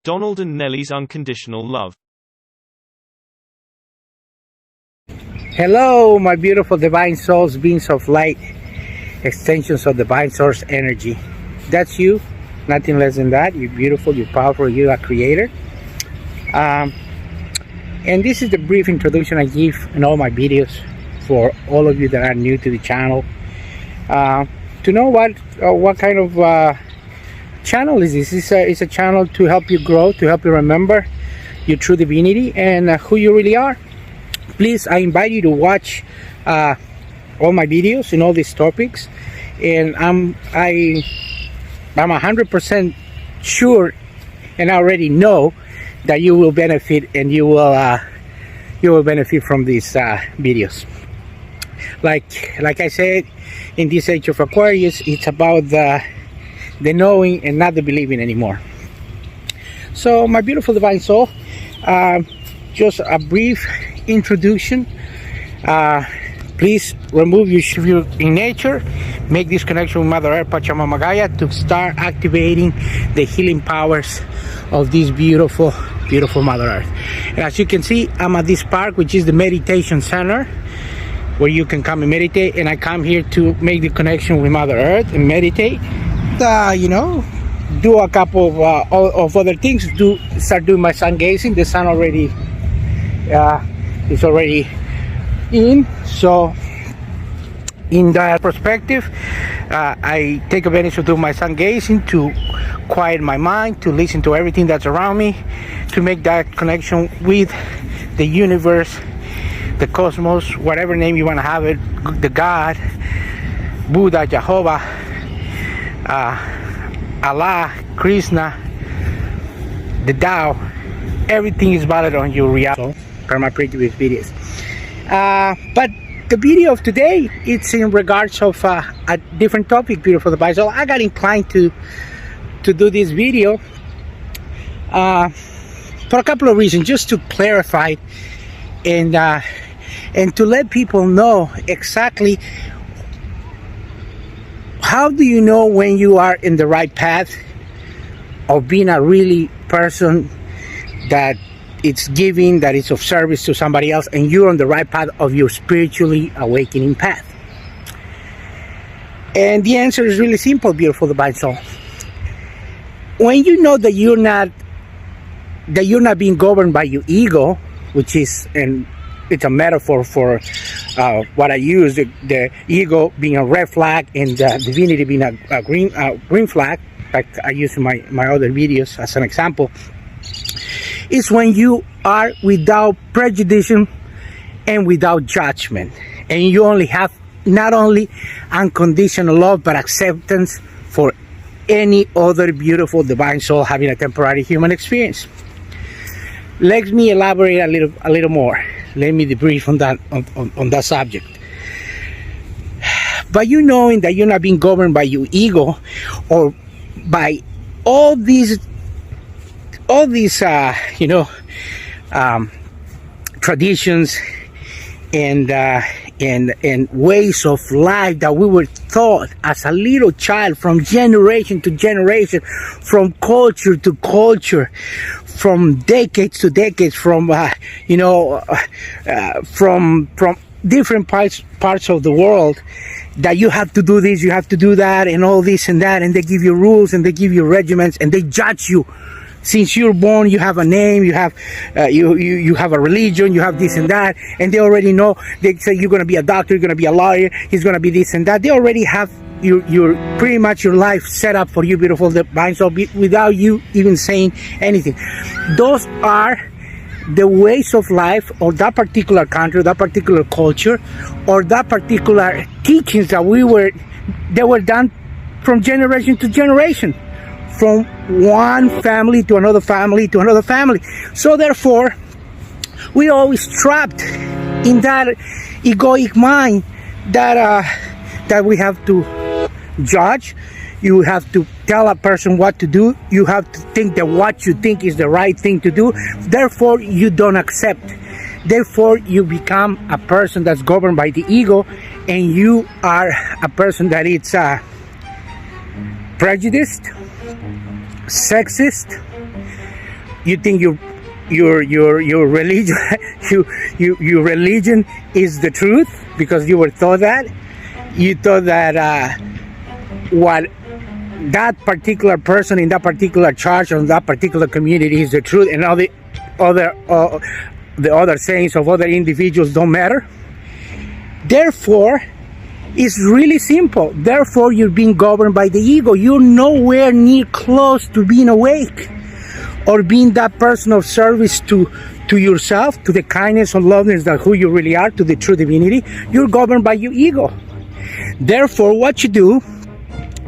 Donald and Nelly's unconditional love. Hello, my beautiful divine souls, beings of light, extensions of divine source energy. That's you, nothing less than that. You're beautiful, you're powerful, you're a creator. And this is the brief introduction I give in all my videos for all of you that are new to the channel. To know what kind of channel is this? It's a channel to help you grow, to help you remember your true divinity and who you really are. Please, I invite you to watch all my videos in all these topics, and I'm 100% sure, and I already know that you will benefit, and you will benefit from these videos. Like I said, in this age of Aquarius, it's about the knowing and not the believing anymore. So, my beautiful divine soul, just a brief introduction. Please remove your shield in nature, make this connection with Mother Earth, Pachamama Gaia, to start activating the healing powers of this beautiful Mother Earth. And as you can see, I'm at this park, which is the meditation center, where you can come and meditate. And I come here to make the connection with Mother Earth and meditate. Do a couple of other things. Start doing my sun gazing. The sun already is already in. So in that perspective, I take advantage of doing my sun gazing to quiet my mind, to listen to everything that's around me, to make that connection with the universe, the cosmos, whatever name you want to have it, the God, Buddha, Jehovah, Allah, Krishna, the Tao. Everything is valid on your reality for my previous videos. But the video of today, it's in regards of a different topic, beautiful divine soul. I got inclined to do this video for a couple of reasons, just to clarify and to let people know exactly how do you know when you are in the right path of being a really person that it's giving, that is of service to somebody else, and you're on the right path of your spiritually awakening path. And the answer is really simple, beautiful divine soul. When you know that you're not being governed by your ego, which is, and it's a metaphor for what I use, the ego being a red flag and the divinity being a green flag, like I use in my other videos as an example, is when you are without prejudice and without judgment, and you only have not only unconditional love but acceptance for any other beautiful divine soul having a temporary human experience. Let me elaborate a little more. Let me debrief on that subject. By you knowing that you're not being governed by your ego or by all these traditions and ways of life that we were taught as a little child, from generation to generation, from culture to culture, from decades to decades, from different parts of the world, that you have to do this, you have to do that, and all this and that, and they give you rules and they give you regiments and they judge you. Since you're born, you have a name, you have you have a religion, you have this and that, and they already know. They say you're going to be a doctor, you're going to be a lawyer, he's going to be this and that. They already have your pretty much your life set up for you, beautiful divine soul, without you even saying anything. Those are the ways of life of that particular country, that particular culture, or that particular teachings that they were done from generation to generation, from one family to another family to another family. So therefore, we always trapped in that egoic mind that we have to judge. You have to tell a person what to do. You have to think that what you think is the right thing to do. Therefore, you don't accept. Therefore, you become a person that's governed by the ego, and you are a person that is prejudiced, sexist, you think your religion your religion is the truth because you were taught that. You thought that what that particular person in that particular church or in that particular community is the truth, and all the other sayings of other individuals don't matter. Therefore, it's really simple. Therefore, you're being governed by the ego. You're nowhere near close to being awake or being that person of service to yourself, to the kindness and loveness that who you really are, to the true divinity. You're governed by your ego. Therefore, what you do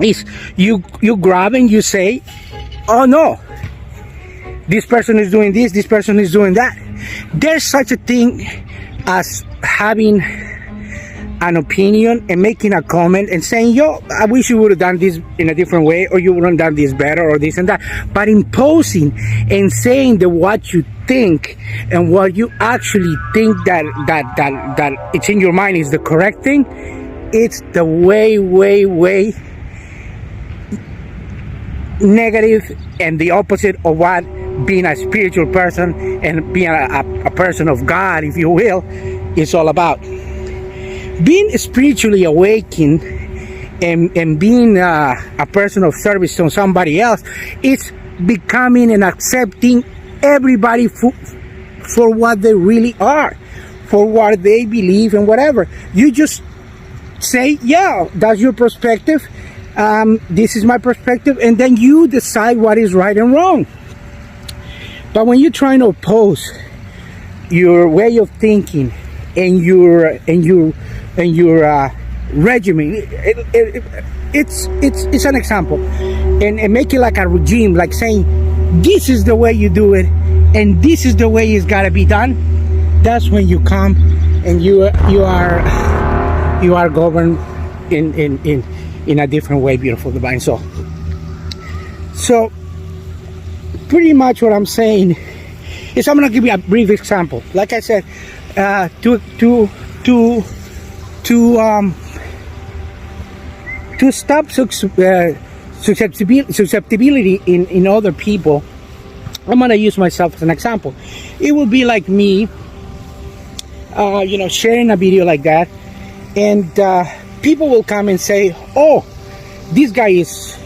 is you grab and you say, oh no, this person is doing this person is doing that. There's such a thing as having an opinion and making a comment and saying, yo, I wish you would have done this in a different way, or you would have done this better, or this and that. But imposing and saying that what you think and what you actually think that it's in your mind is the correct thing, it's the way negative and the opposite of what being a spiritual person and being a person of God, if you will, is all about. Being spiritually awakened and being a person of service to somebody else, it's becoming and accepting everybody for what they really are, for what they believe and whatever. You just say, yeah, that's your perspective, this is my perspective, and then you decide what is right and wrong. But when you're trying to oppose your way of thinking and your regimen, it's an example, and make it like a regime, like saying this is the way you do it and this is the way it's got to be done. That's when you come and you are governed in a different way, beautiful divine soul. So pretty much what I'm saying is, I'm going to give you a brief example. Like I said, to stop susceptibility in other people, I'm going to use myself as an example. It will be like me, sharing a video like that, and people will come and say, oh, this guy is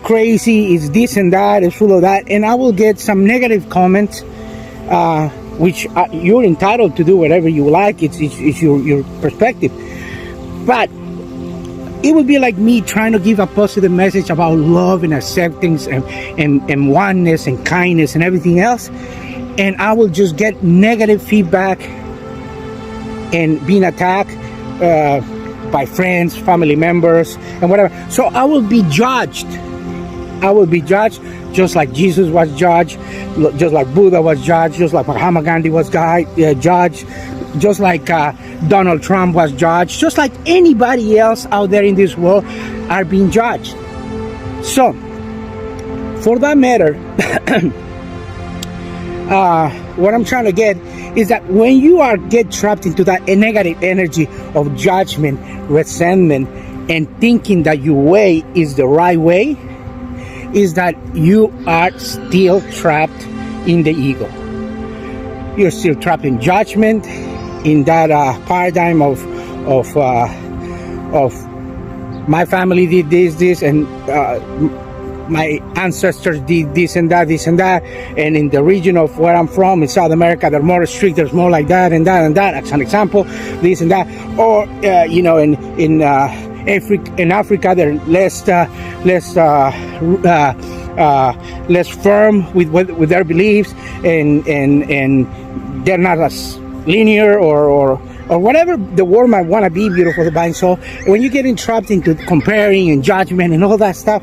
crazy, is this and that, is full of that, and I will get some negative comments, which you're entitled to do whatever you like. It's your perspective. But it would be like me trying to give a positive message about love and acceptance and oneness and kindness and everything else, and I will just get negative feedback and being attacked by friends, family members, and whatever. So I will be judged. Just like Jesus was judged, just like Buddha was judged, just like Mahatma Gandhi was judged, just like Donald Trump was judged, just like anybody else out there in this world are being judged. So, for that matter, what I'm trying to get is that when you get trapped into that negative energy of judgment, resentment, and thinking that your way is the right way, is that you are still trapped in the ego. You're still trapped in judgment, in that paradigm of my family did this, and my ancestors did this and that, and in the region of where I'm from, in South America, they're more strict, there's more like that and that and that, as an example, this and that. Or in Africa, they're less firm with their beliefs, and they're not as linear or whatever the word might want to be, beautiful divine soul. When you get entrapped into comparing and judgment and all that stuff,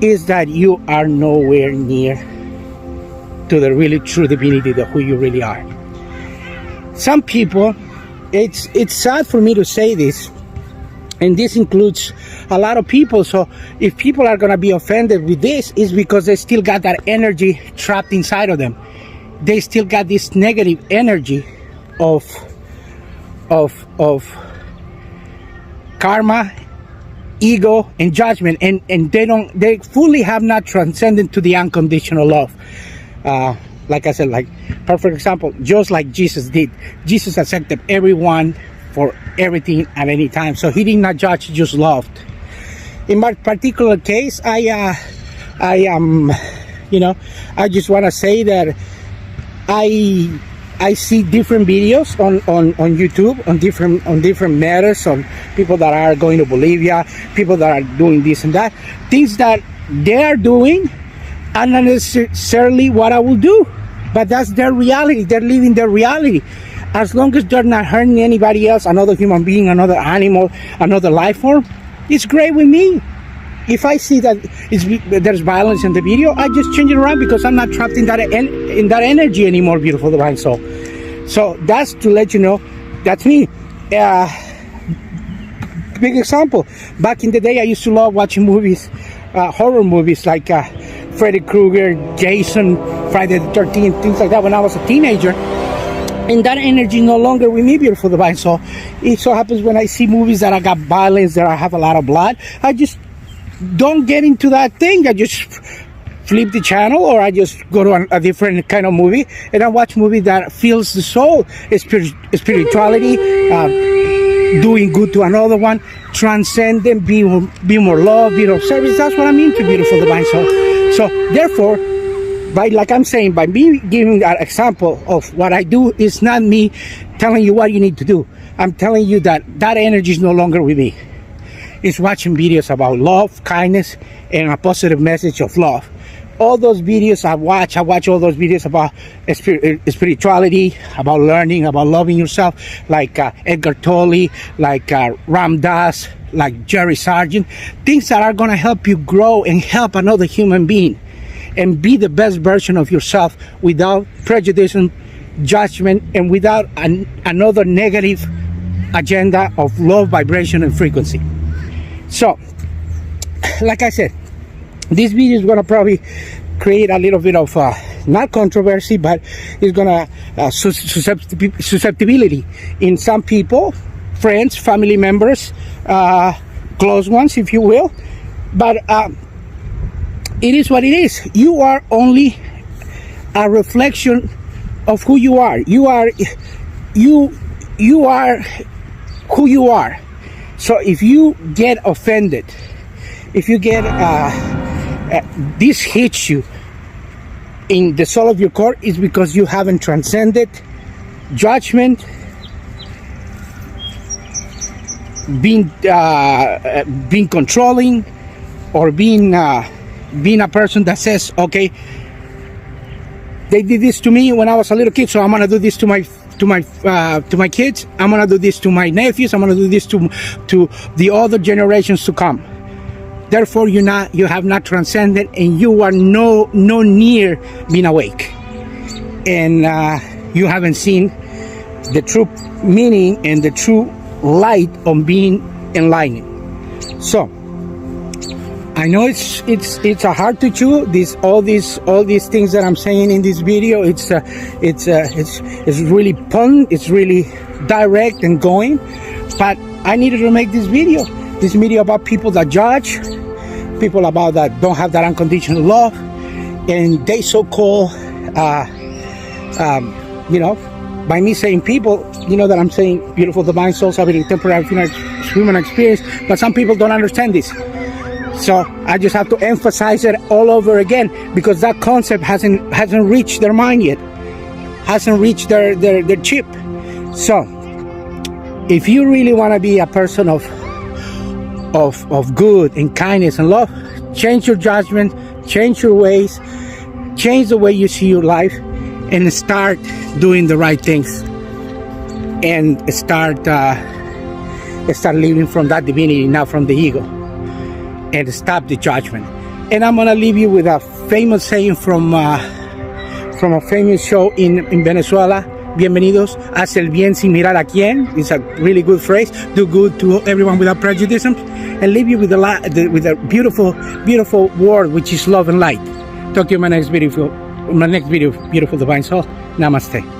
is that you are nowhere near to the really true divinity of who you really are. Some people, it's sad for me to say this, and this includes a lot of people. So if people are going to be offended with this, it's because they still got that energy trapped inside of them. They still got this negative energy of karma ego, and judgment, and they fully have not transcended to the unconditional love. Like I said, like perfect example, just like Jesus did. Jesus accepted everyone for everything at any time, so he did not judge, he just loved. In my particular case, I just want to say that I see different videos on YouTube on different matters, on people that are going to Bolivia, people that are doing this and that, things that they are doing are not necessarily what I will do, but that's their reality. They're living their reality. As long as they're not hurting anybody else, another human being, another animal, another life form, it's great with me. If I see that there's violence in the video, I just change it around, because I'm not trapped in that energy anymore, beautiful divine soul. So that's to let you know, that's me. Big example. Back in the day, I used to love watching movies, horror movies like Freddy Krueger, Jason, Friday the 13th, things like that when I was a teenager. And that energy no longer with me, beautiful divine soul. It so happens when I see movies that I got violence, that I have a lot of blood, I just don't get into that thing. I just flip the channel, or I just go to a different kind of movie, and I watch movie that fills the soul, spirituality, doing good to another one, transcendent, be more love, service. That's what I'm into, beautiful divine soul. So therefore, like I'm saying, by me giving that example of what I do, is not me telling you what you need to do. I'm telling you that energy is no longer with me. It's watching videos about love, kindness, and a positive message of love. All those videos I watch all those videos about spirituality, about learning, about loving yourself, like Edgar Tolle, like Ram Dass, like Jerry Sargent, things that are going to help you grow and help another human being and be the best version of yourself without prejudice, judgment, and without another negative agenda of low vibration and frequency. So, like I said, this video is going to probably create a little bit of not controversy, but it's going to susceptibility in some people, friends, family members, close ones, if you will. But it is what it is. You are only a reflection of who you are. You are who you are. So if you get offended, if you get this hits you in the soul of your core, is because you haven't transcended judgment, being controlling, or being a person that says, okay, they did this to me when I was a little kid, so I'm gonna do this to my kids. I'm gonna do this to my nephews. I'm gonna do this to the other generations to come. Therefore, you have not transcended, and you are no near being awake, and you haven't seen the true meaning and the true light on being enlightened. So I know it's hard to chew. All these things that I'm saying in this video. It's really pun. It's really direct and going. But I needed to make this video. This video about people that judge, people about that don't have that unconditional love, and they so-called, by me saying people, that I'm saying beautiful divine souls having temporary human experience, but some people don't understand this. So I just have to emphasize it all over again, because that concept hasn't reached their mind yet, hasn't reached their chip. So if you really want to be a person of good and kindness and love, change your judgment, change your ways, change the way you see your life, and start doing the right things, and start living from that divinity, not from the ego, and stop the judgment. And I'm gonna leave you with a famous saying from a famous show in Venezuela. Bienvenidos. Haz el bien sin mirar a quién. It's a really good phrase. Do good to everyone without prejudice, and leave you with a beautiful word, which is love and light. Talk to you in my next video, beautiful divine soul. Namaste.